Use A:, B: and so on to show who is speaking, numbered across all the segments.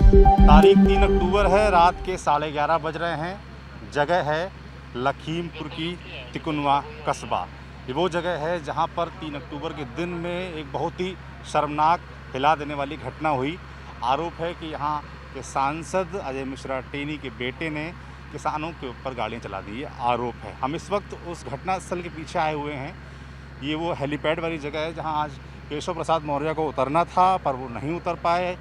A: तारीख 3 अक्टूबर है, रात के 11:30 बज रहे हैं। जगह है लखीमपुर की तिकुनवा कस्बा। ये वो जगह है जहाँ पर 3 अक्टूबर के दिन में एक बहुत ही शर्मनाक, हिला देने वाली घटना हुई। आरोप है कि यहाँ के सांसद अजय मिश्रा टेनी के बेटे ने किसानों के ऊपर गाड़ियाँ चला दी, ये आरोप है। हम इस वक्त उस घटनास्थल के पीछे आए हुए हैं। ये वो हेलीपैड वाली जगह है जहाँ आज केशव प्रसाद मौर्य को उतरना था, पर वो नहीं उतर पाए।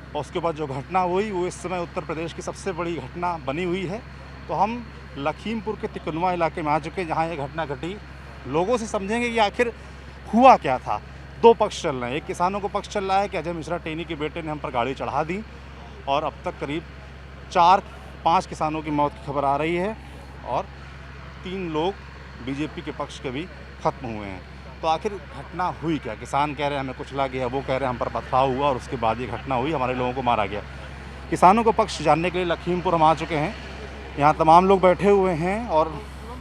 A: और उसके बाद जो घटना हुई वो इस समय उत्तर प्रदेश की सबसे बड़ी घटना बनी हुई है। तो हम लखीमपुर के तिकुनवा इलाके में आ चुके हैं जहाँ ये घटना घटी। लोगों से समझेंगे कि आखिर हुआ क्या था। दो पक्ष चल रहे हैं। एक किसानों को पक्ष चल रहा है कि अजय मिश्रा टेनी के बेटे ने हम पर गाड़ी चढ़ा दी, और अब तक करीब 4-5 किसानों की मौत की खबर आ रही है, और 3 लोग बीजेपी के पक्ष के भी ख़त्म हुए हैं। तो आखिर घटना हुई क्या? किसान कह रहे हैं हमें कुचला गया, वो कह रहे हैं हम पर पथराव हुआ और उसके बाद ये घटना हुई, हमारे लोगों को मारा गया। किसानों को पक्ष जानने के लिए लखीमपुर हम आ चुके हैं। यहाँ तमाम लोग बैठे हुए हैं और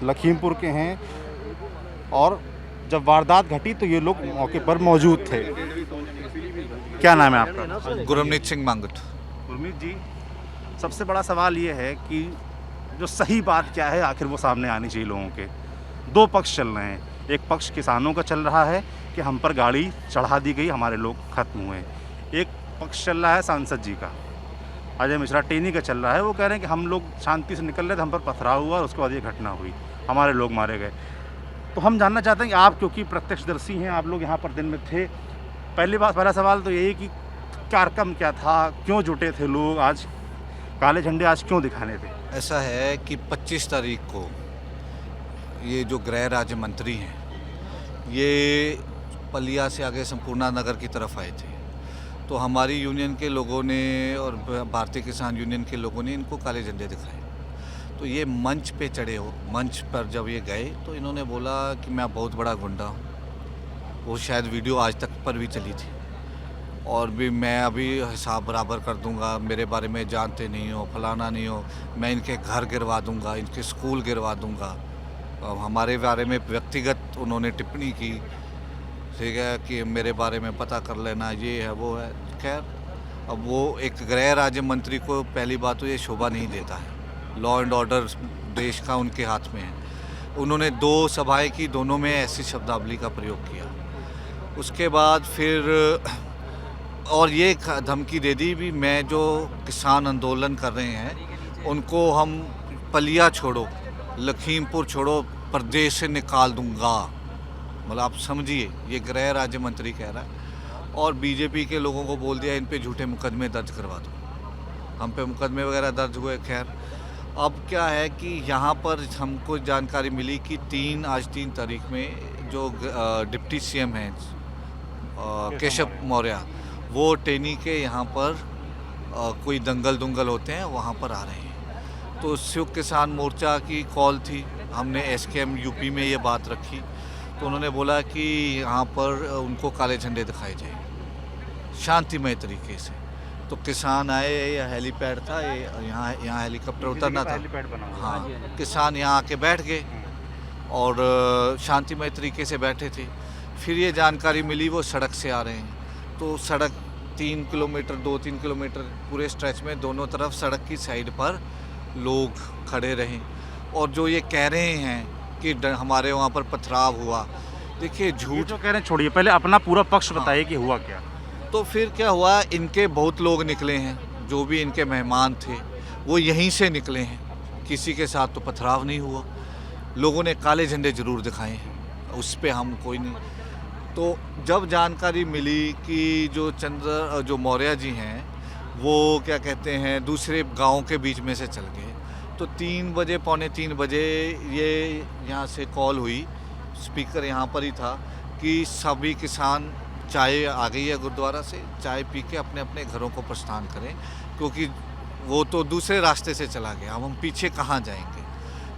A: लखीमपुर के हैं, और जब वारदात घटी तो ये लोग मौके पर मौजूद थे। क्या नाम है आपका?
B: गुरमीत सिंह मांगट।
A: गुरमीत जी, सबसे बड़ा सवाल ये है कि जो सही बात क्या है आखिर वो सामने आनी चाहिए लोगों के। दो पक्ष चल रहे हैं। एक पक्ष किसानों का चल रहा है कि हम पर गाड़ी चढ़ा दी गई, हमारे लोग ख़त्म हुए। एक पक्ष चल रहा है सांसद जी का, अजय मिश्रा टेनी का चल रहा है। वो कह रहे हैं कि हम लोग शांति से निकल रहे थे, हम पर पथराव हुआ और उसके बाद ये घटना हुई, हमारे लोग मारे गए। तो हम जानना चाहते हैं कि आप, क्योंकि प्रत्यक्षदर्शी हैं, आप लोग यहाँ पर दिन में थे। पहला सवाल तो यही कि कार्यक्रम क्या था, क्यों जुटे थे लोग, आज काले झंडे आज क्यों दिखाने थे?
B: ऐसा है कि 25 तारीख को ये जो गृह राज्य मंत्री हैं, ये पलिया से आगे संपूर्णा नगर की तरफ आए थे। तो हमारी यूनियन के लोगों ने और भारतीय किसान यूनियन के लोगों ने इनको काले झंडे दिखाए। तो ये मंच पे चढ़े हो, मंच पर जब ये गए तो इन्होंने बोला कि मैं बहुत बड़ा गुंडा हूँ। वो शायद वीडियो आज तक पर भी चली थी, और भी मैं अभी हिसाब बराबर कर दूंगा, मेरे बारे में जानते नहीं हो, फलाना नहीं हो, मैं इनके घर गिरवा दूंगा, इनके स्कूल गिरवा दूंगा। हमारे बारे में व्यक्तिगत उन्होंने टिप्पणी की, ठीक है, कि मेरे बारे में पता कर लेना, ये है वो है। खैर, अब वो एक गृह राज्य मंत्री को पहली बात तो ये शोभा नहीं देता है। लॉ एंड ऑर्डर देश का उनके हाथ में है। उन्होंने 2 सभाएं की, दोनों में ऐसी शब्दावली का प्रयोग किया। उसके बाद फिर और ये धमकी दे दी भी, मैं जो किसान आंदोलन कर रहे हैं उनको हम पलिया छोड़ो, लखीमपुर छोड़ो, प्रदेश से निकाल दूंगा। मतलब आप समझिए, ये गृह राज्य मंत्री कह रहा है। और बीजेपी के लोगों को बोल दिया इन पे झूठे मुकदमे दर्ज करवा दो। हम पे मुकदमे वगैरह दर्ज हुए। खैर, अब क्या है कि यहाँ पर हमको जानकारी मिली कि आज 3 तारीख में जो डिप्टी सीएम हैं केशव मौर्य, वो टेनी के यहाँ पर कोई दंगल होते हैं, वहाँ पर आ रहे हैं। तो संयुक्त किसान मोर्चा की कॉल थी, हमने एसकेएम यूपी में ये बात रखी। तो उन्होंने बोला कि यहाँ पर उनको काले झंडे दिखाए जाए शांतिमय तरीके से। तो किसान आए, या हेलीपैड था, यहाँ हेलीकॉप्टर उतरना था। हाँ, किसान यहाँ आके बैठ गए और शांतिमय तरीके से बैठे थे। फिर ये जानकारी मिली वो सड़क से आ रहे हैं। तो सड़क 2-3 किलोमीटर पूरे स्ट्रेच में दोनों तरफ सड़क की साइड पर लोग खड़े रहे। और जो ये कह रहे हैं कि हमारे वहाँ पर पथराव हुआ, देखिए झूठ
A: जो कह रहे हैं छोड़िए, पहले अपना पूरा पक्ष बताइए कि हुआ क्या।
B: तो फिर क्या हुआ, इनके बहुत लोग निकले हैं, जो भी इनके मेहमान थे वो यहीं से निकले हैं। किसी के साथ तो पथराव नहीं हुआ। लोगों ने काले झंडे ज़रूर दिखाए हैं, उस पर हम कोई नहीं। तो जब जानकारी मिली कि जो मौर्य जी हैं वो क्या कहते हैं दूसरे गाँव के बीच में से चल गए, तो 3 बजे, पौने 3 बजे ये यहाँ से कॉल हुई, स्पीकर यहाँ पर ही था, कि सभी किसान चाय आ गई है गुरुद्वारा से, चाय पी के अपने अपने घरों को प्रस्थान करें, क्योंकि वो तो दूसरे रास्ते से चला गया, अब हम पीछे कहाँ जाएंगे।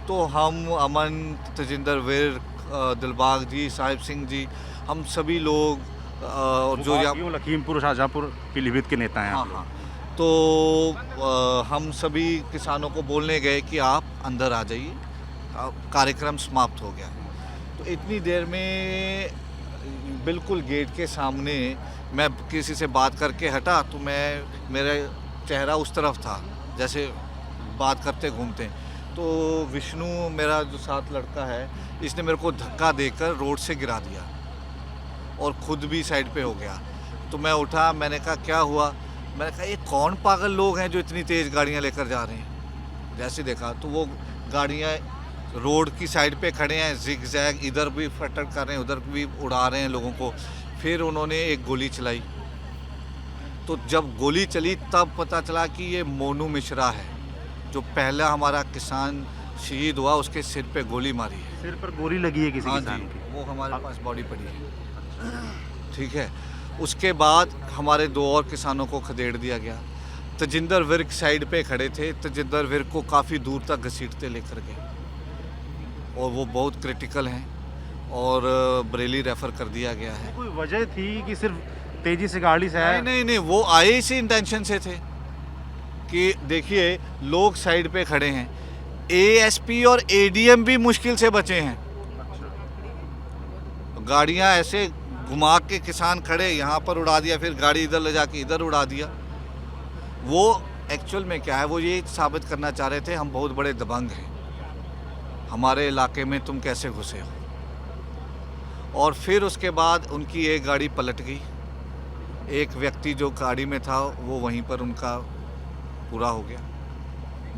B: तो हम, अमन, तजिंदर वीर, दिलबाग जी, साहिब सिंह जी, हम सभी लोग और जो यहाँ
A: लखीमपुर शाहजहाँपुर पीलीभीत के नेता हैं।
B: हाँ, तो हम सभी किसानों को बोलने गए कि आप अंदर आ जाइए, कार्यक्रम समाप्त हो गया। तो इतनी देर में बिल्कुल गेट के सामने मैं किसी से बात करके हटा, तो मेरे चेहरा उस तरफ था, जैसे बात करते घूमते हैं। तो विष्णु मेरा जो साथ लड़का है, इसने मेरे को धक्का देकर रोड से गिरा दिया और खुद भी साइड पे हो गया। तो मैं उठा, मैंने कहा क्या हुआ? मैंने कहा ये कौन पागल लोग हैं जो इतनी तेज़ गाड़ियाँ लेकर जा रहे हैं। जैसे देखा तो वो गाड़ियाँ रोड की साइड पे खड़े हैं, जिग जैग, इधर भी फटक कर रहे हैं, उधर भी उड़ा रहे हैं लोगों को। फिर उन्होंने एक गोली चलाई। तो जब गोली चली तब पता चला कि ये मोनू मिश्रा है, जो पहला हमारा किसान शहीद हुआ, उसके सिर पे गोली मारी है।
A: सिर पर गोली लगी है किसी
B: हाँ
A: किसान
B: जी,
A: की?
B: वो हमारे पास बॉडी पड़ी है। ठीक है, उसके बाद हमारे 2 और किसानों को खदेड़ दिया गया। तजिंदर विर्क साइड पे खड़े थे, तजिंदर विर्क को काफ़ी दूर तक घसीटते लेकर गए और वो बहुत क्रिटिकल हैं और बरेली रेफ़र कर दिया गया है।
A: कोई वजह थी कि सिर्फ तेजी से गाड़ी से आया?
B: नहीं, वो आए इसी इंटेंशन से थे कि देखिए लोग साइड पे खड़े हैं, एएसपी और एडीएम भी मुश्किल से बचे हैं। गाड़ियां ऐसे घुमा के किसान खड़े, यहाँ पर उड़ा दिया, फिर गाड़ी इधर ले जाके इधर उड़ा दिया। वो एक्चुअल में क्या है, वो ये साबित करना चाह रहे थे हम बहुत बड़े दबंग हैं, हमारे इलाके में तुम कैसे घुसे हो। और फिर उसके बाद उनकी एक गाड़ी पलट गई, एक व्यक्ति जो गाड़ी में था वो वहीं पर उनका पूरा हो गया।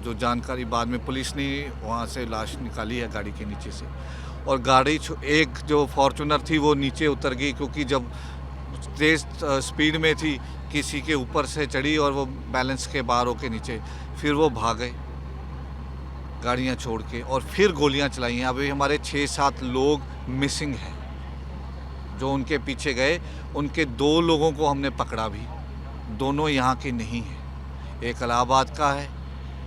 B: जो जानकारी बाद में पुलिस ने वहाँ से लाश निकाली है गाड़ी के नीचे से। और गाड़ी एक जो फॉर्चूनर थी वो नीचे उतर गई, क्योंकि जब तेज़ स्पीड में थी किसी के ऊपर से चढ़ी और वो बैलेंस के बाहर होके नीचे, फिर वो भाग गए गाड़ियाँ छोड़ के और फिर गोलियाँ चलाई हैं। अभी हमारे 6-7 लोग मिसिंग हैं जो उनके पीछे गए। उनके 2 लोगों को हमने पकड़ा भी, दोनों यहाँ के नहीं हैं, एक इलाहाबाद का है,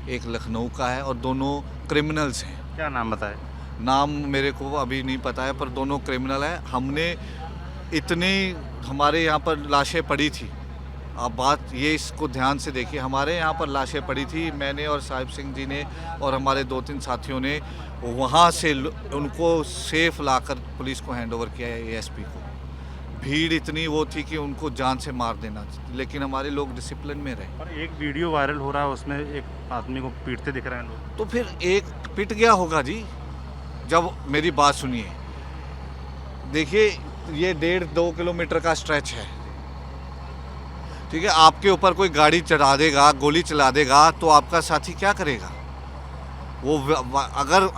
B: एक लखनऊ का है, और दोनों क्रिमिनल्स हैं।
A: क्या नाम बताए?
B: नाम मेरे को अभी नहीं पता है, पर दोनों क्रिमिनल हैं। हमने इतनी हमारे यहाँ पर लाशें पड़ी थी, आप बात ये इसको ध्यान से देखिए, हमारे यहाँ पर लाशें पड़ी थी, मैंने और साहिब सिंह जी ने और हमारे 2-3 साथियों ने वहाँ से उनको सेफ लाकर पुलिस को हैंडओवर किया है, एएसपी को। भीड़ इतनी वो थी कि उनको जान से मार देना, लेकिन हमारे लोग डिसिप्लिन में रहे।
A: और एक वीडियो वायरल हो रहा है, उसमें एक आदमी को पीटते दिख रहे हैं लोग।
B: तो फिर एक पिट गया होगा जी। जब मेरी बात सुनिए, देखिए ये 1.5-2 किलोमीटर का स्ट्रेच है, ठीक है। आपके ऊपर कोई गाड़ी चढ़ा देगा, गोली चला देगा, तो आपका साथी क्या करेगा? वो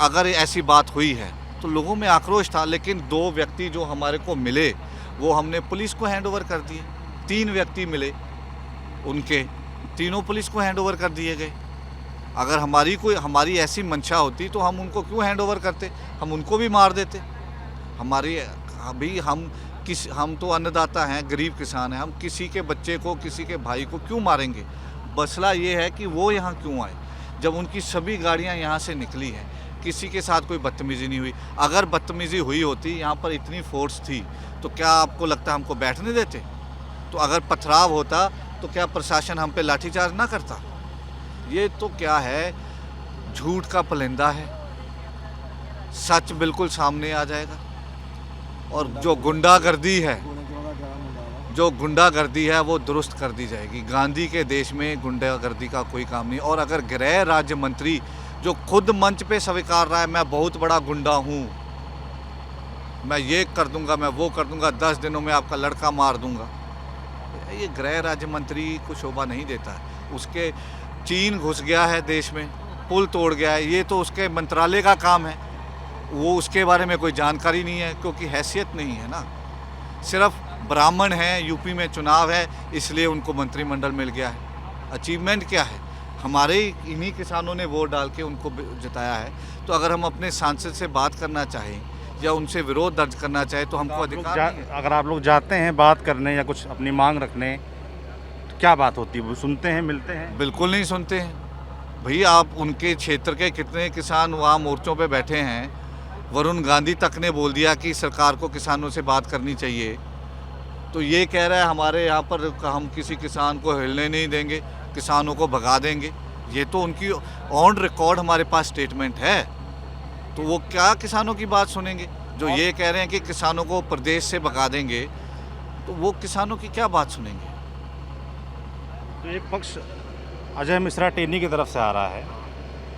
B: अगर ऐसी बात हुई है तो लोगों में आक्रोश था, लेकिन 2 व्यक्ति जो हमारे को मिले वो हमने पुलिस को हैंडओवर कर दिए। 3 व्यक्ति मिले, उनके तीनों पुलिस को हैंडओवर कर दिए गए। अगर हमारी ऐसी मंशा होती तो हम उनको क्यों हैंडओवर करते, हम उनको भी मार देते। हम तो अन्नदाता हैं, गरीब किसान हैं, हम किसी के बच्चे को, किसी के भाई को क्यों मारेंगे? मसला ये है कि वो यहाँ क्यों आए, जब उनकी सभी गाड़ियाँ यहाँ से निकली हैं, किसी के साथ कोई बदतमीज़ी नहीं हुई। अगर बदतमीज़ी हुई होती, यहाँ पर इतनी फोर्स थी, तो क्या आपको लगता है हमको बैठने देते? तो अगर पथराव होता तो क्या प्रशासन हम पे लाठीचार्ज ना करता? ये तो क्या है, झूठ का पलंदा है, सच बिल्कुल सामने आ जाएगा। और जो गुंडागर्दी है वो दुरुस्त कर दी जाएगी। गांधी के देश में गुंडागर्दी का कोई काम नहीं। और अगर गृह राज्य मंत्री जो खुद मंच पे स्वीकार रहा है, मैं बहुत बड़ा गुंडा हूँ, मैं ये कर दूंगा, मैं वो कर दूंगा, 10 दिनों में आपका लड़का मार दूंगा, ये गृह राज्य मंत्री को शोभा नहीं देता है। उसके चीन घुस गया है देश में, पुल तोड़ गया है, ये तो उसके मंत्रालय का काम है, वो उसके बारे में कोई जानकारी नहीं है, क्योंकि हैसियत नहीं है ना। सिर्फ ब्राह्मण हैं, यूपी में चुनाव है, इसलिए उनको मंत्रिमंडल मिल गया है। अचीवमेंट क्या है? हमारे इन्हीं किसानों ने वोट डाल के उनको जिताया है। तो अगर हम अपने सांसद से बात करना चाहें या उनसे विरोध दर्ज करना चाहें तो हमको अधिकार नहीं है।
A: अगर आप लोग जाते हैं बात करने या कुछ अपनी मांग रखने, तो क्या बात होती है? वो सुनते हैं, मिलते हैं?
B: बिल्कुल नहीं सुनते हैं। भैया आप उनके क्षेत्र के कितने किसान वहाँ मोर्चों पे बैठे हैं। वरुण गांधी तक ने बोल दिया कि सरकार को किसानों से बात करनी चाहिए, तो ये कह रहा है हमारे यहाँ पर हम किसी किसान को हिलने नहीं देंगे, किसानों को भगा देंगे। ये तो उनकी ऑन रिकॉर्ड हमारे पास स्टेटमेंट है। तो वो क्या किसानों की बात सुनेंगे? जो ये कह रहे हैं कि किसानों को प्रदेश से भगा देंगे, तो वो किसानों की क्या बात सुनेंगे?
A: तो एक पक्ष अजय मिश्रा टेनी की तरफ से आ रहा है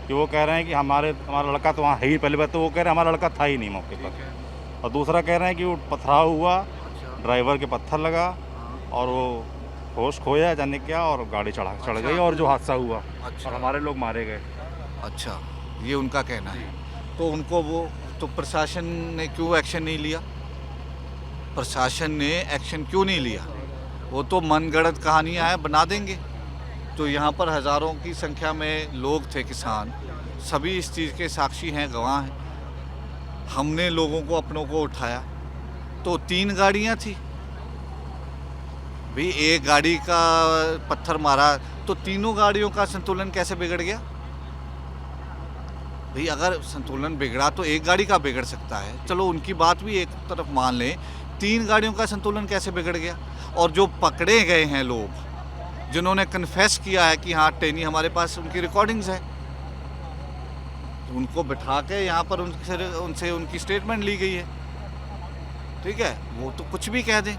A: कि वो कह रहे हैं कि हमारा लड़का तो वहाँ है ही। पहली बात तो वो कह रहे हैं हमारा लड़का था ही नहीं मौके पर, और दूसरा कह रहे हैं कि वो पथराव हुआ, ड्राइवर के पत्थर लगा और वो होश खोया जाने क्या और गाड़ी चढ़ गई और जो हादसा हुआ और हमारे लोग मारे गए।
B: अच्छा, ये उनका कहना है। तो उनको वो तो प्रशासन ने क्यों एक्शन नहीं लिया? प्रशासन ने एक्शन क्यों नहीं लिया? वो तो मनगढ़ंत कहानियाँ हैं, बना देंगे। तो यहाँ पर हज़ारों की संख्या में लोग थे, किसान, सभी इस चीज़ के साक्षी हैं, गवाह हैं। हमने लोगों को अपनों को उठाया तो 3 गाड़ियाँ थी भाई, एक गाड़ी का पत्थर मारा तो तीनों गाड़ियों का संतुलन कैसे बिगड़ गया भाई? अगर संतुलन बिगड़ा तो एक गाड़ी का बिगड़ सकता है, चलो उनकी बात भी एक तरफ मान लें, 3 गाड़ियों का संतुलन कैसे बिगड़ गया? और जो पकड़े गए हैं लोग, जिन्होंने कन्फेस किया है कि हाँ टेनी हमारे पास, उनकी रिकॉर्डिंग्स है, उनको बिठा के यहाँ पर उनसे उनकी स्टेटमेंट ली गई है। ठीक है, वो तो कुछ भी कह दें।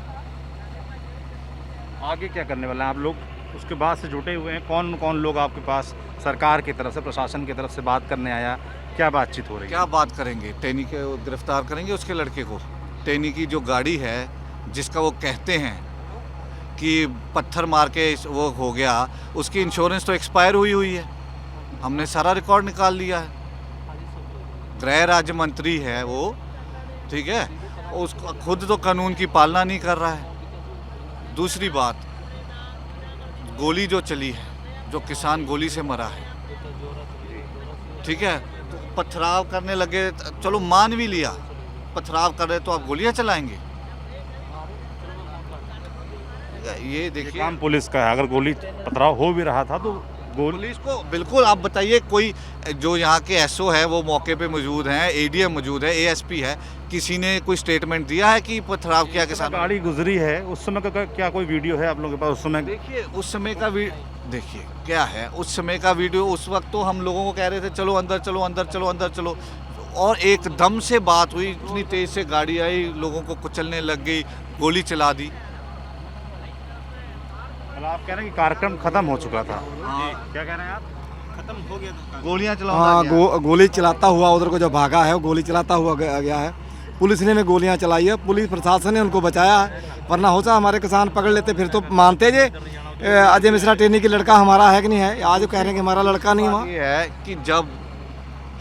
A: आगे क्या करने वाले हैं आप लोग? उसके बाद से जुटे हुए हैं, कौन कौन लोग आपके पास सरकार की तरफ से, प्रशासन की तरफ से बात करने आया? क्या बातचीत हो रही है?
B: क्या बात करेंगे? टेनी के गिरफ्तार करेंगे उसके लड़के को। टेनी की जो गाड़ी है, जिसका वो कहते हैं कि पत्थर मार के वो हो गया, उसकी इंश्योरेंस तो एक्सपायर हुई है। हमने सारा रिकॉर्ड निकाल लिया है। गृह राज्य मंत्री है वो, ठीक है, उसको खुद तो कानून की पालना नहीं कर रहा है। दूसरी बात, गोली जो चली है, जो किसान गोली से मरा है, ठीक है, तो पथराव करने लगे, चलो मान भी लिया, पथराव कर रहे तो आप गोलियां चलाएंगे? ये देखिए,
A: काम पुलिस का है। अगर गोली पथराव हो भी रहा था तो
B: पुलिस को बिल्कुल, आप बताइए, कोई जो यहाँ के एसओ है वो मौके पे मौजूद हैं, एडीएम मौजूद है, एएसपी है, किसी ने कोई स्टेटमेंट दिया है कि पथराव किया के साथ?
A: गाड़ी गुजरी है उस समय का क्या कोई वीडियो है आप लोगों के पास? उस समय
B: देखिए, उस समय का देखिए क्या है, उस समय का वीडियो, उस वक्त तो हम लोगों को कह रहे थे चलो अंदर चलो, अंदर चलो, अंदर चलो, और एकदम से बात हुई, इतनी तेज से गाड़ी आई, लोगों को कुचलने लग गई, गोली चला दी।
A: आप कह रहे हैं कि कार्यक्रम खत्म हो चुका था?
B: हाँ।
A: क्या कह रहे हैं आप? खत्म हो गया था,
B: गोलियां
C: हाँ,
B: चलाऊंगा।
C: गोली चलाता हुआ उधर को जो भागा है, वो गोली चलाता हुआ गया है। पुलिस ने गोलियां चलाई है, पुलिस प्रशासन ने उनको बचाया है, वरना हो हमारे किसान पकड़ लेते, फिर तो मानते जे अजय मिश्रा टेनी की लड़का हमारा है कि नहीं है। आज कह रहे हैं कि हमारा लड़का नहीं हुआ।
B: ये है कि जब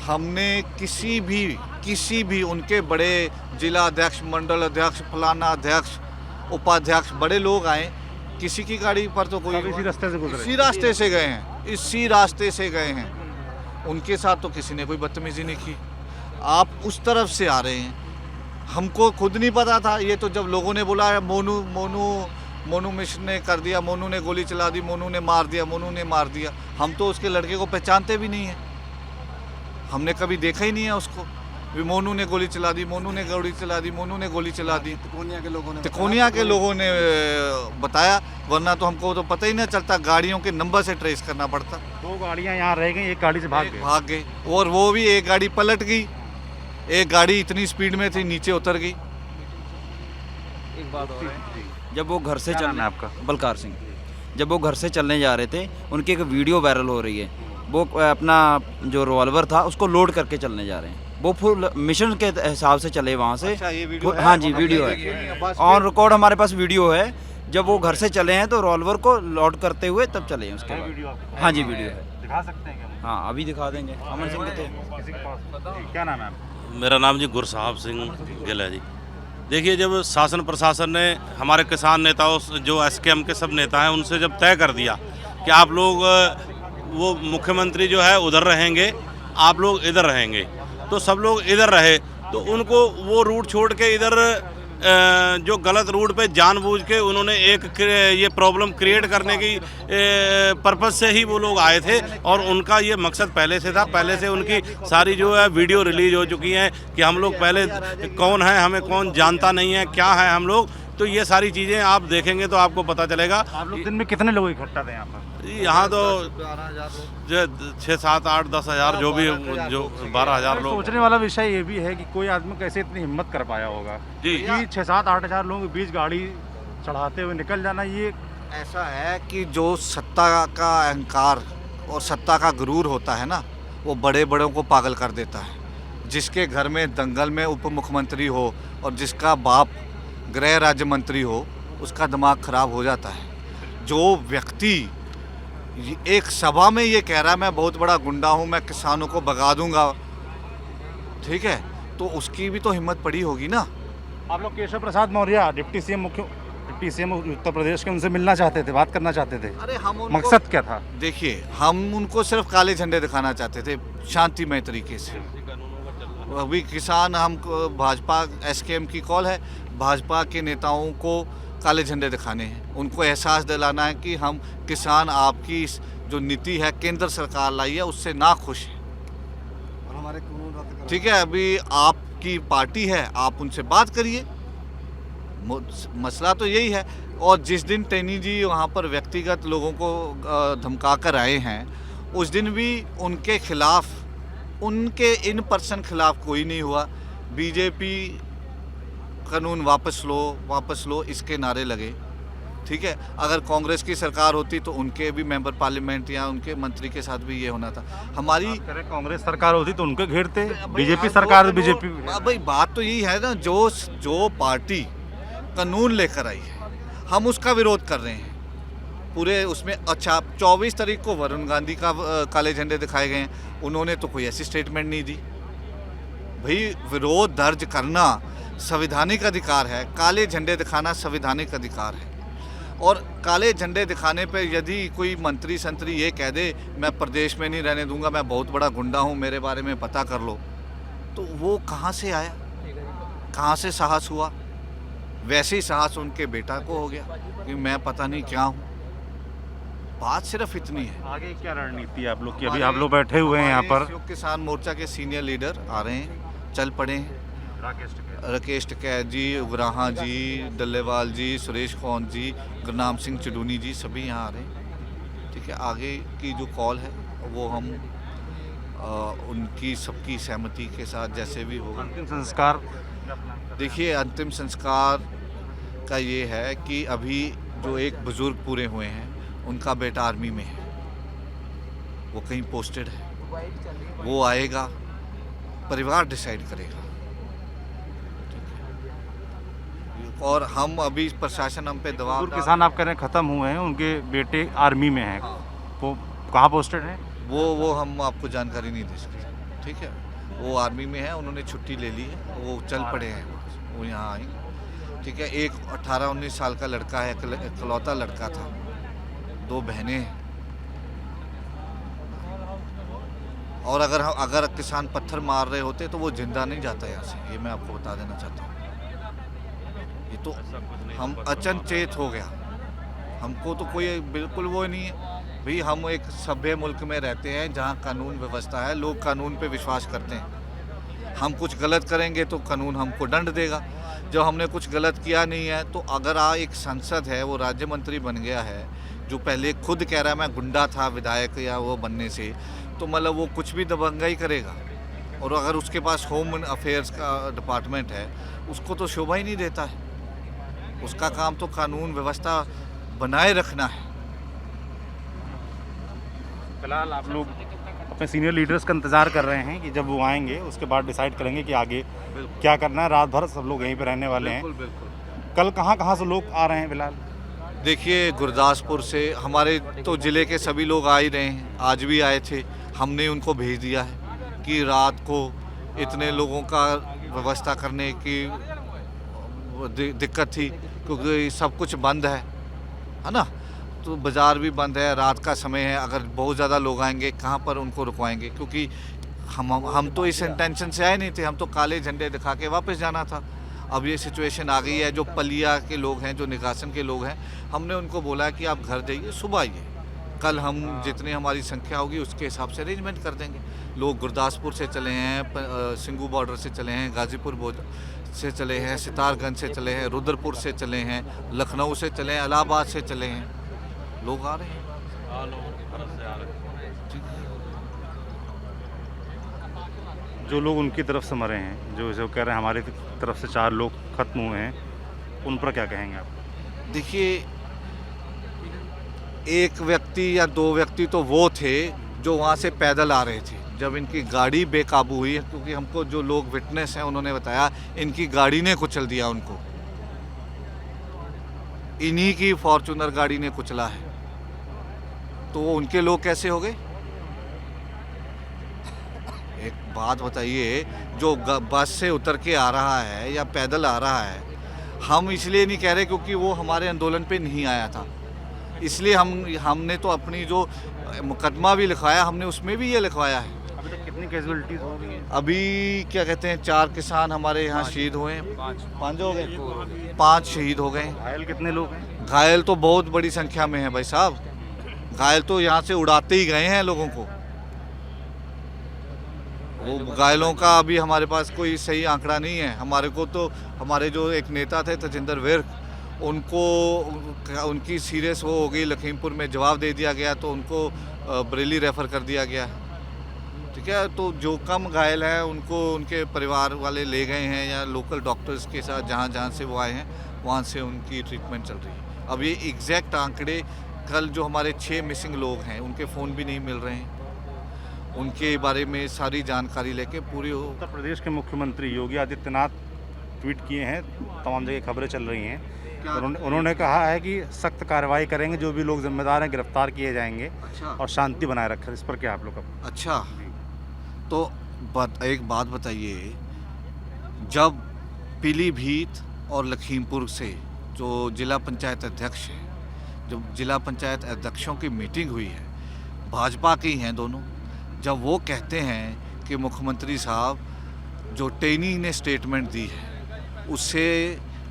B: हमने किसी भी उनके बड़े जिला अध्यक्ष, मंडल अध्यक्ष, फलाना अध्यक्ष, उपाध्यक्ष, बड़े लोग आए, किसी की गाड़ी पर तो कोई,
A: इसी रास्ते से गुजरे,
B: इसी रास्ते से गए हैं, इसी रास्ते से गए हैं, उनके साथ तो किसी ने कोई बदतमीजी नहीं की। आप उस तरफ से आ रहे हैं, हमको खुद नहीं पता था। ये तो जब लोगों ने बोला है मोनू मिश्र ने कर दिया, मोनू ने गोली चला दी, मोनू ने मार दिया, मोनू ने मार दिया, हम तो उसके लड़के को पहचानते भी नहीं हैं, हमने कभी देखा ही नहीं है उसको। मोनू ने गोली चला दी, मोनू ने गोली चला दी, मोनू ने गोली चला दी, तिकोनिया के लोगों ने बताया, वरना तो हमको तो पता ही नहीं चलता, गाड़ियों के नंबर से ट्रेस करना पड़ता।
A: 2 गाड़ियां यहाँ रह गई, एक गाड़ी से भाग
B: गए, और वो भी एक गाड़ी पलट गई, एक गाड़ी इतनी स्पीड में थी नीचे उतर गई।
D: एक बात और है, जब वो घर से
A: क्या नाम
D: चलने,
A: है आपका?
D: बलकार सिंह, जब वो घर से चलने जा रहे थे, उनकी एक वीडियो वायरल हो रही है, वो अपना जो रिवॉल्वर था उसको लोड करके चलने जा रहे हैं, वो फुल मिशन के हिसाब से चले वहाँ से।
B: अच्छा, ये वीडियो है?
D: हाँ जी, वीडियो है, ऑन रिकॉर्ड हमारे पास वीडियो है। जब वो घर से चले हैं तो रिवॉल्वर को लोड करते हुए तब चले हैं उसके बाद। हाँ जी, वीडियो है,
A: दिखा सकते हैं क्या?
D: हाँ अभी दिखा देंगे। अमन सिंह के थे।
A: किसी के पास? क्या नाम है आपका?
E: मेरा नाम जी गुरसाहब सिंह गिल है जी। देखिए, जब शासन प्रशासन ने हमारे किसान नेताओं, जो एसकेएम के सब नेता हैं, उनसे जब तय कर दिया कि आप लोग, वो मुख्यमंत्री जो है उधर रहेंगे, आप लोग इधर रहेंगे, तो सब लोग इधर रहे, तो उनको वो रूट छोड़ के इधर जो गलत रूट पे जानबूझ के उन्होंने एक ये प्रॉब्लम क्रिएट करने की पर्पज़ से ही वो लोग आए थे, और उनका ये मकसद पहले से था। पहले से उनकी सारी जो है वीडियो रिलीज हो चुकी हैं कि हम लोग पहले कौन है, हमें कौन जानता नहीं है, क्या है हम लोग, तो ये सारी चीज़ें आप देखेंगे तो आपको पता चलेगा।
A: आप लोग दिन में कितने लोग इकट्ठा थे यहाँ पर?
E: यहाँ तो 6, 7, 8, 10 हज़ार, जो भी, जो 12,000 लोग।
A: सोचने वाला विषय ये भी है कि कोई आदमी कैसे इतनी हिम्मत कर पाया होगा
E: जी।
A: कि 6, 7, 8 हज़ार लोगों के बीच गाड़ी चढ़ाते हुए निकल जाना, ये
B: ऐसा है कि जो सत्ता का अहंकार और सत्ता का गुरूर होता है ना, वो बड़े बड़ों को पागल कर देता है। जिसके घर में दंगल में उप मुख्यमंत्री हो और जिसका बाप गृह राज्य मंत्री हो, उसका दिमाग खराब हो जाता है। जो व्यक्ति एक सभा में ये कह रहा है मैं बहुत बड़ा गुंडा हूँ, मैं किसानों को भगा दूंगा, ठीक है, तो उसकी भी तो हिम्मत पड़ी होगी ना।
A: आप लोग केशव प्रसाद मौर्य डिप्टी सीएम उत्तर प्रदेश के, उनसे मिलना चाहते थे, बात करना चाहते थे,
B: अरे हम उनको,
A: मकसद क्या था?
B: देखिए, हम उनको सिर्फ काले झंडे दिखाना चाहते थे शांतिमय तरीके से। अभी किसान, हम भाजपा एसकेएम की कॉल है, भाजपा के नेताओं को काले झंडे दिखाने हैं, उनको एहसास दिलाना है कि हम किसान आपकी जो नीति है केंद्र सरकार लाई है उससे ना खुश हैं।
C: और हमारे कानून रद्द करो।
B: ठीक है, अभी आपकी पार्टी है, आप उनसे बात करिए, मसला तो यही है। और जिस दिन टेनी जी वहाँ पर व्यक्तिगत लोगों को धमका कर आए हैं, उस दिन भी उनके खिलाफ, उनके इन पर्सन खिलाफ कोई नहीं हुआ। बीजेपी कानून वापस लो इसके नारे लगे, ठीक है। अगर कांग्रेस की सरकार होती तो उनके भी मेंबर पार्लियामेंट या उनके मंत्री के साथ भी ये होना था। हमारी
A: कांग्रेस सरकार होती तो उनके घेरते, बीजेपी सरकार, बीजेपी।
B: भाई बात तो यही है ना, जो पार्टी कानून लेकर आई है, हम उसका विरोध कर रहे हैं पूरे उसमें। अच्छा, 24 तारीख को वरुण गांधी का काले झंडे दिखाए गए हैं, उन्होंने तो कोई ऐसी स्टेटमेंट नहीं दी। भाई विरोध दर्ज करना संवैधानिक अधिकार है, काले झंडे दिखाना संवैधानिक अधिकार है। और काले झंडे दिखाने पे यदि कोई मंत्री संतरी ये कह दे मैं प्रदेश में नहीं रहने दूंगा, मैं बहुत बड़ा गुंडा हूँ, मेरे बारे में पता कर लो, तो वो कहाँ से आया, कहाँ से साहस हुआ? वैसे ही साहस उनके बेटा को हो गया कि मैं पता नहीं क्या हूँ। बात सिर्फ इतनी है।
A: आगे क्या रणनीति है आप लोग की? अभी आप लोग बैठे हुए हैं यहाँ पर,
B: संयुक्त किसान मोर्चा के सीनियर लीडर आ रहे हैं, चल पड़े हैं। राकेश टिकैत जी, उग्राहा जी, डल्लेवाल जी, सुरेश कौन जी, गुरनाम सिंह चुडूनी जी, सभी यहाँ आ रहे हैं, ठीक है। आगे की जो कॉल है वो हम उनकी सबकी सहमति के साथ जैसे भी होगा।
A: अंतिम संस्कार,
B: देखिए, अंतिम संस्कार का ये है कि अभी जो एक बुजुर्ग पूरे हुए हैं, उनका बेटा आर्मी में है, वो कहीं पोस्टेड है, वो आएगा, परिवार डिसाइड करेगा, और हम अभी प्रशासन हम पे दबाव।
A: किसान आप कह रहे हैं खत्म हुए हैं, उनके बेटे आर्मी में हैं, वो कहाँ पोस्टेड हैं?
B: वो हम आपको जानकारी नहीं दे सकते, ठीक है। वो आर्मी में है, उन्होंने छुट्टी ले ली है, वो चल पड़े हैं, वो यहाँ आए, ठीक है। एक 18-19 साल का लड़का है, इकलौता लड़का था, 2 बहनें हैं। और अगर किसान पत्थर मार रहे होते तो वो जिंदा नहीं जाता यहाँ से, ये मैं आपको बता देना चाहता हूँ। ये तो हम अचनचेत हो गया, हमको तो कोई बिल्कुल वो नहीं है भाई। हम एक सभ्य मुल्क में रहते हैं जहाँ कानून व्यवस्था है, लोग कानून पे विश्वास करते हैं। हम कुछ गलत करेंगे तो कानून हमको दंड देगा। जब हमने कुछ गलत किया नहीं है तो अगर एक सांसद है, वो राज्य मंत्री बन गया है, जो पहले खुद कह रहा है मैं गुंडा था विधायक या वो बनने से, तो मतलब वो कुछ भी दबंगाई करेगा। और अगर उसके पास होम अफेयर्स का डिपार्टमेंट है, उसको तो शोभा ही नहीं देता है। उसका काम तो कानून व्यवस्था बनाए रखना है।
A: फिलहाल आप लोग अपने सीनियर लीडर्स का इंतज़ार कर रहे हैं कि जब वो आएंगे उसके बाद डिसाइड करेंगे कि आगे क्या करना है। रात भर सब लोग यहीं पे रहने वाले हैं।
B: बिल्कुल।
A: कल कहाँ से लोग आ रहे हैं फिलहाल?
B: देखिए, गुरदासपुर से हमारे तो ज़िले के सभी लोग आ ही रहे हैं, आज भी आए थे। हमने उनको भेज दिया है कि रात को इतने लोगों का व्यवस्था करने की दिक्कत थी, क्योंकि सब कुछ बंद है ना, तो बाज़ार भी बंद है, रात का समय है। अगर बहुत ज़्यादा लोग आएंगे, कहाँ पर उनको रुकवाएंगे? क्योंकि हम तो इस इंटेंशन से आए नहीं थे, हम तो काले झंडे दिखा के वापस जाना था। अब ये सिचुएशन आ गई है। जो पलिया के लोग हैं, जो निगासन के लोग हैं, हमने उनको बोला कि आप घर जाइए, सुबह आइए, कल हम जितनी हमारी संख्या होगी उसके हिसाब से अरेंजमेंट कर देंगे। लोग गुरदासपुर से चले हैं, सिंगू बॉर्डर से चले हैं, गाज़ीपुर से चले हैं, सितारगंज से चले हैं, रुद्रपुर से चले हैं, लखनऊ से चले हैं, इलाहाबाद से चले हैं, लोग आ रहे हैं।
A: जो लोग उनकी तरफ से मरे हैं, जो कह रहे हैं हमारी तरफ से 4 लोग खत्म हुए हैं, उन पर क्या कहेंगे आप?
B: देखिए, एक व्यक्ति या दो व्यक्ति तो वो थे जो वहाँ से पैदल आ रहे थे जब इनकी गाड़ी बेकाबू हुई, क्योंकि हमको जो लोग विटनेस हैं उन्होंने बताया इनकी गाड़ी ने कुचल दिया उनको, इन्हीं की फॉर्चूनर गाड़ी ने कुचला है। तो वो उनके लोग कैसे हो गए? एक बात बताइए, जो बस से उतर के आ रहा है या पैदल आ रहा है, हम इसलिए नहीं कह रहे क्योंकि वो हमारे आंदोलन पे नहीं आया था, इसलिए हमने तो अपनी जो मुकदमा भी लिखवाया हमने उसमें भी ये लिखवाया है।
A: अभी तक कितनी कैजुअलिटीज हो गई हैं?
B: अभी क्या कहते हैं 4 किसान हमारे यहाँ शहीद हुए हैं, 5 हो गए, 5 शहीद हो गए।
A: घायल कितने लोग हैं?
B: घायल तो बहुत बड़ी संख्या में है भाई साहब, घायल तो यहाँ से उड़ाते ही गए हैं लोगों को। वो घायलों का अभी हमारे पास कोई सही आंकड़ा नहीं है। हमारे को तो हमारे जो एक नेता थे तजिंदर विर्क, उनको उनकी सीरियस वो हो गई, लखीमपुर में जवाब दे दिया गया तो उनको बरेली रेफ़र कर दिया गया, ठीक है। तो जो कम घायल हैं उनको उनके परिवार वाले ले गए हैं या लोकल डॉक्टर्स के साथ जहाँ जहाँ से वो आए हैं वहाँ से उनकी ट्रीटमेंट चल रही है। अब ये एग्जैक्ट आंकड़े, कल जो हमारे 6 मिसिंग लोग हैं उनके फ़ोन भी नहीं मिल रहे हैं, उनके बारे में सारी जानकारी लेके पूरी हो।
A: उत्तर प्रदेश के मुख्यमंत्री योगी आदित्यनाथ ट्वीट किए हैं, तमाम जगह खबरें चल रही हैं। उन्होंने कहा है कि सख्त कार्रवाई करेंगे, जो भी लोग जिम्मेदार हैं गिरफ्तार किए जाएंगे।
B: अच्छा।
A: और शांति बनाए रखें। इस पर क्या आप लोग का?
B: अच्छा, तो एक बात बताइए, जब पीलीभीत और लखीमपुर से जो जिला पंचायत अध्यक्ष हैं, जो जिला पंचायत अध्यक्षों की मीटिंग हुई है, भाजपा की हैं दोनों, जब वो कहते हैं कि मुख्यमंत्री साहब जो टेनी ने स्टेटमेंट दी है उससे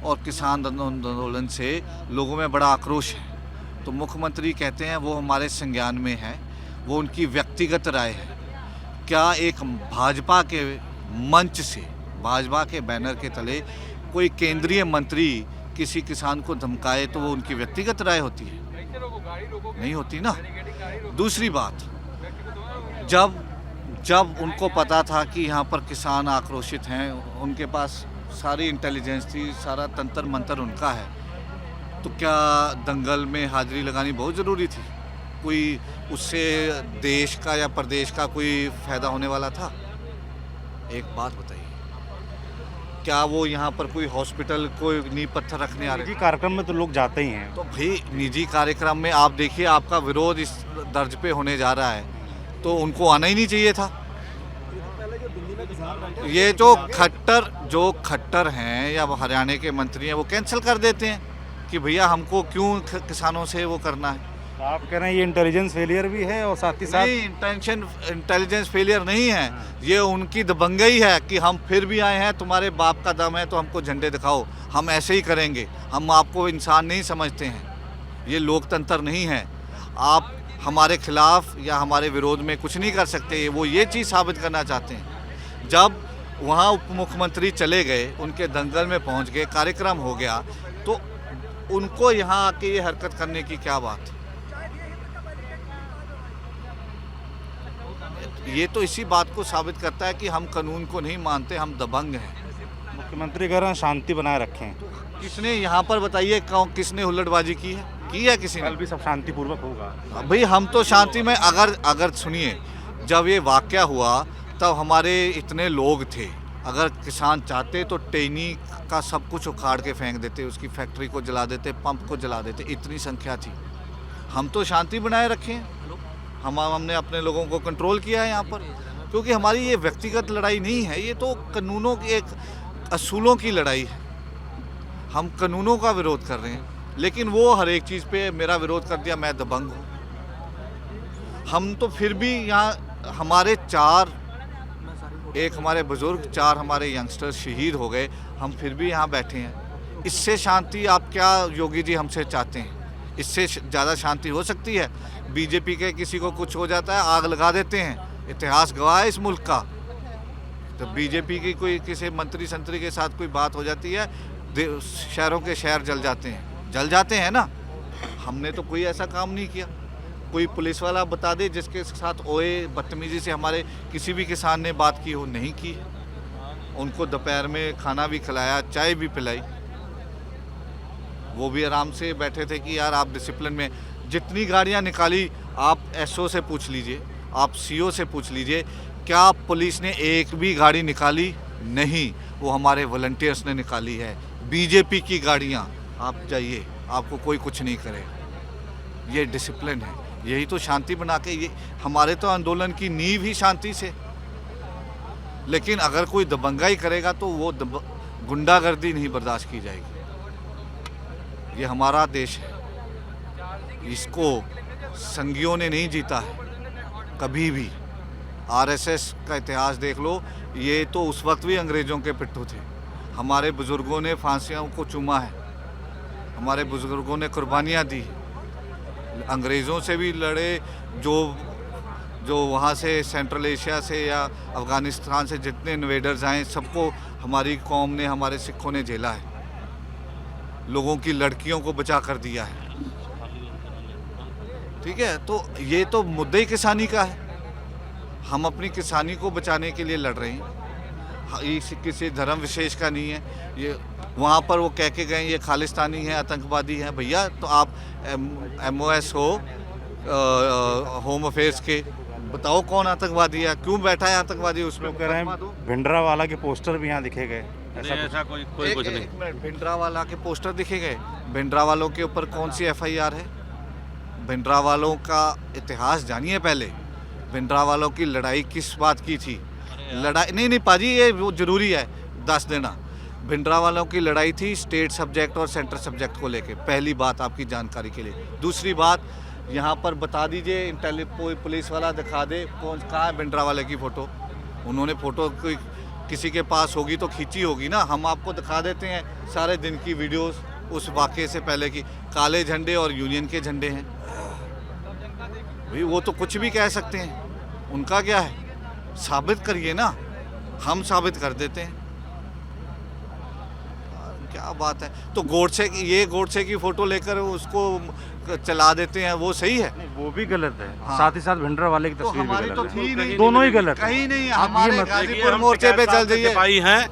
B: और किसान आंदोलन से लोगों में बड़ा आक्रोश है, तो मुख्यमंत्री कहते हैं वो हमारे संज्ञान में है, वो उनकी व्यक्तिगत राय है। क्या एक भाजपा के मंच से, भाजपा के बैनर के तले कोई केंद्रीय मंत्री किसी किसान को धमकाए तो वो उनकी व्यक्तिगत राय होती है? नहीं होती ना। दूसरी बात, जब उनको पता था कि यहाँ पर किसान आक्रोशित हैं, उनके पास सारी इंटेलिजेंस थी, सारा तंत्र मंत्र उनका है, तो क्या दंगल में हाजिरी लगानी बहुत ज़रूरी थी? कोई उससे देश का या प्रदेश का कोई फ़ायदा होने वाला था? एक बात बताइए, क्या वो यहाँ पर कोई हॉस्पिटल, कोई नींव पत्थर रखने आ रहे?
A: निजी कार्यक्रम में तो लोग जाते ही हैं।
B: तो भाई निजी कार्यक्रम में आप देखिए, आपका विरोध इस दर्ज पे होने जा रहा है, तो उनको आना ही नहीं चाहिए था। ये जो खट्टर हैं या हरियाणा के मंत्री हैं, वो कैंसिल कर देते हैं कि भैया हमको क्यों किसानों से वो करना है।
A: तो आप कह रहे हैं ये इंटेलिजेंस फेलियर भी है और साथ ही साथ
B: इंटेलिजेंस फेलियर नहीं है, ये उनकी दबंगई है कि हम फिर भी आए हैं, तुम्हारे बाप का दम है तो हमको झंडे दिखाओ, हम ऐसे ही करेंगे, हम आपको इंसान नहीं समझते हैं, ये लोकतंत्र नहीं है, आप हमारे खिलाफ या हमारे विरोध में कुछ नहीं कर सकते। वो ये चीज़ साबित करना चाहते हैं। जब वहाँ उप मुख्यमंत्री चले गए, उनके दंगल में पहुँच गए, कार्यक्रम हो गया, तो उनको यहाँ आके ये हरकत करने की क्या बात? ये तो इसी बात को साबित करता है कि हम कानून को नहीं मानते, हम दबंग हैं।
A: मुख्यमंत्री कह रहे हैं शांति बनाए रखें।
B: किसने यहाँ पर बताइए, किसने हुल्लड़बाजी की है किसी ने?
A: कल भी सब शांतिपूर्वक होगा।
B: भाई हम तो शांति में, अगर सुनिए, जब ये वाकया हुआ तब हमारे इतने लोग थे, अगर किसान चाहते तो टेनी का सब कुछ उखाड़ के फेंक देते, उसकी फैक्ट्री को जला देते, पंप को जला देते, इतनी संख्या थी। हम तो शांति बनाए रखें, हमने अपने लोगों को कंट्रोल किया है यहाँ पर, क्योंकि हमारी ये व्यक्तिगत लड़ाई नहीं है, ये तो कानूनों की, एक असूलों की लड़ाई है। हम कानूनों का विरोध कर रहे हैं, लेकिन वो हर एक चीज़ पे मेरा विरोध कर दिया, मैं दबंग हूँ। हम तो फिर भी यहाँ हमारे 4, एक हमारे बुज़ुर्ग, 4 हमारे यंगस्टर्स शहीद हो गए, हम फिर भी यहाँ बैठे हैं। इससे शांति आप क्या योगी जी हमसे चाहते हैं? इससे ज़्यादा शांति हो सकती है? बीजेपी के किसी को कुछ हो जाता है, आग लगा देते हैं, इतिहास गवाह है इस मुल्क का। तो बीजेपी की कोई किसी मंत्री संतरी के साथ कोई बात हो जाती है, शहरों के शहर जल जाते हैं ना। हमने तो कोई ऐसा काम नहीं किया। कोई पुलिस वाला बता दे जिसके साथ ओए बदतमीजी से हमारे किसी भी किसान ने बात की हो? नहीं की। उनको दोपहर में खाना भी खिलाया, चाय भी पिलाई, वो भी आराम से बैठे थे कि यार आप डिसिप्लिन में। जितनी गाड़ियां निकाली, आप एसओ से पूछ लीजिए, आप सीओ से पूछ लीजिए, क्या पुलिस ने एक भी गाड़ी निकाली? नहीं, वो हमारे वॉलंटियर्स ने निकाली है। बीजेपी की गाड़ियां, आप जाइए, आपको कोई कुछ नहीं करेगा। ये डिसिप्लिन है, यही तो शांति बना के, ये हमारे तो आंदोलन की नींव ही शांति से। लेकिन अगर कोई दबंगाई करेगा तो वो गुंडागर्दी नहीं बर्दाश्त की जाएगी। ये हमारा देश है, इसको संघियों ने नहीं जीता है कभी भी। आरएसएस का इतिहास देख लो, ये तो उस वक्त भी अंग्रेज़ों के पिट्ठू थे। हमारे बुज़ुर्गों ने फांसियों को चूमा है, हमारे बुज़ुर्गों ने कुर्बानियाँ दी, अंग्रेज़ों से भी लड़े। जो वहाँ से सेंट्रल एशिया से या अफ़गानिस्तान से जितने इन्वेडर्स आए, सबको हमारी कौम ने, हमारे सिखों ने झेला है। लोगों की लड़कियों को बचा कर दिया है। ठीक है, तो ये तो मुद्दा ही किसानी का है। हम अपनी किसानी को बचाने के लिए लड़ रहे हैं, ये किसी धर्म विशेष का नहीं है। ये वहाँ पर वो कह के गए ये खालिस्तानी है, आतंकवादी है। भैया तो आप MOS हो, होम अफेयर्स के, बताओ कौन आतंकवादी है, क्यों बैठा है आतंकवादी उसमें?
A: कह रहे हैं भिंडरावाला के पोस्टर भी यहाँ दिखे गए।
E: ऐसा कोई कुछ नहीं।
B: एक मिनट, भिंडरावाला के पोस्टर दिखे गए? भिंडरावालों के ऊपर कौन सी FIR है? भिंडरावालों का इतिहास जानिए पहले। भिंडरावालों की लड़ाई किस बात की थी? लड़ाई नहीं पाजी, ये वो ज़रूरी है दस देना। भिंडरावालों की लड़ाई थी स्टेट सब्जेक्ट और सेंट्रल सब्जेक्ट को लेके। पहली बात आपकी जानकारी के लिए। दूसरी बात, यहाँ पर बता दीजिए, पुलिस वाला दिखा दे कौन कहाँ है भिंडरावाले की फ़ोटो। उन्होंने फ़ोटो कोई किसी के पास होगी तो खींची होगी ना। हम आपको दिखा देते हैं सारे दिन की वीडियोस उस वाक़े से पहले की। काले झंडे और यूनियन के झंडे हैं भाई, वो तो कुछ भी कह सकते हैं, उनका क्या है? साबित करिए ना, हम साबित कर देते हैं। क्या बात है? तो गोडसे की फ़ोटो लेकर उसको चला देते हैं, वो सही है?
A: नहीं, वो भी गलत है।
B: हाँ।
A: साथ ही साथ भिंडरावाले की
B: तो
A: तस्वीर भी
B: हमारी
A: गलत
B: तो
A: है।
B: थी नहीं,
A: दोनों ही गलत है।
B: कहीं नहीं।
A: आप ये
B: हमारे
A: मत-
B: गाजीपुर मोर्चे पे चल जाइए,
E: सिपाही हैं,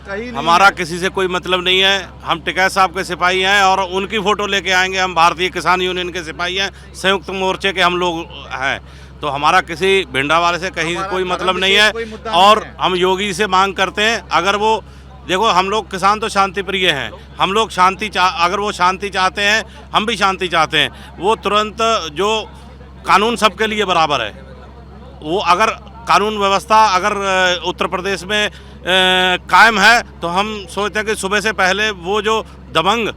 B: कहीं नहीं
E: हमारा
B: है।
E: किसी से कोई मतलब नहीं है। हम टिकैत साहब के सिपाही हैं और उनकी फ़ोटो लेके आएंगे। हम भारतीय किसान यूनियन के सिपाही हैं, संयुक्त मोर्चे के हम लोग हैं। तो हमारा किसी भिंडरावाले से कहीं
B: हमारा
E: कोई
B: धर्म
E: मतलब नहीं
B: विशेष
E: है।
B: कोई मुद्दा नहीं
E: और
B: है।
E: हम योगी से मांग करते हैं, अगर वो देखो, हम लोग किसान तो शांति प्रिय हैं। हम लोग अगर वो शांति चाहते हैं, हम भी शांति चाहते हैं। वो तुरंत, जो कानून सबके लिए बराबर है, वो अगर कानून व्यवस्था अगर उत्तर प्रदेश में कायम है तो हम सोचते हैं कि सुबह से पहले वो जो दबंग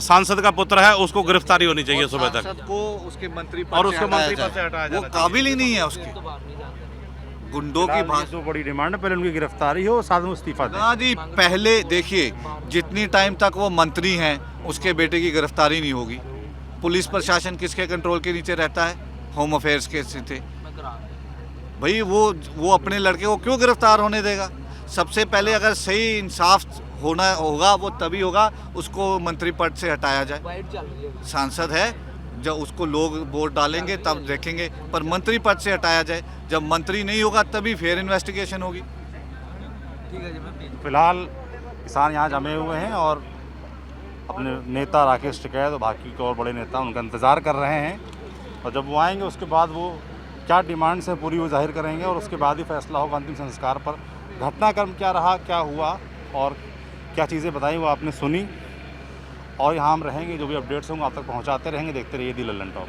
E: सांसद का पुत्र है उसको गिरफ्तारी होनी चाहिए सुबह तक,
B: सांसद को उसके मंत्री पद
E: और
B: से
E: उसके
B: हटाया
E: मंत्री पद
B: जाए।
E: से हटाया
B: वो
E: जाना
B: काबिल ही नहीं है उसके। गुंडों की
A: फिलहाल
B: भाषा।
A: ये तो बड़ी डिमांड है, पहले उनकी गिरफ्तारी हो, साथ में इस्तीफा दें।
B: ना जी, पहले देखिए, जितनी टाइम तक वो मंत्री हैं उसके बेटे की गिरफ्तारी नहीं होगी। पुलिस प्रशासन किसके कंट्रोल के नीचे रहता है? होम अफेयर्स के थे भाई। वो अपने लड़के को क्यों गिरफ्तार होने देगा? सबसे पहले अगर सही इंसाफ होना होगा वो तभी होगा, उसको मंत्री पद से हटाया जाए। सांसद है, जब उसको लोग वोट डालेंगे तब देखेंगे, पर मंत्री पद से हटाया जाए। जब मंत्री नहीं होगा तभी फिर इन्वेस्टिगेशन होगी।
A: फिलहाल किसान यहाँ जमे हुए हैं और अपने नेता राकेश टिकैत और बाकी के और बड़े नेता उनका इंतज़ार कर रहे हैं। और जब वो आएंगे उसके बाद वो क्या डिमांड्स हैं पूरी वो जाहिर करेंगे और उसके बाद ही फैसला होगा अंतिम संस्कार पर। घटनाक्रम क्या रहा, क्या हुआ और क्या चीज़ें बताई वो आपने सुनी। और यहाँ हम रहेंगे, जो भी अपडेट्स होंगे आप तक पहुँचाते रहेंगे। देखते रहिए दी लल्लन टॉप।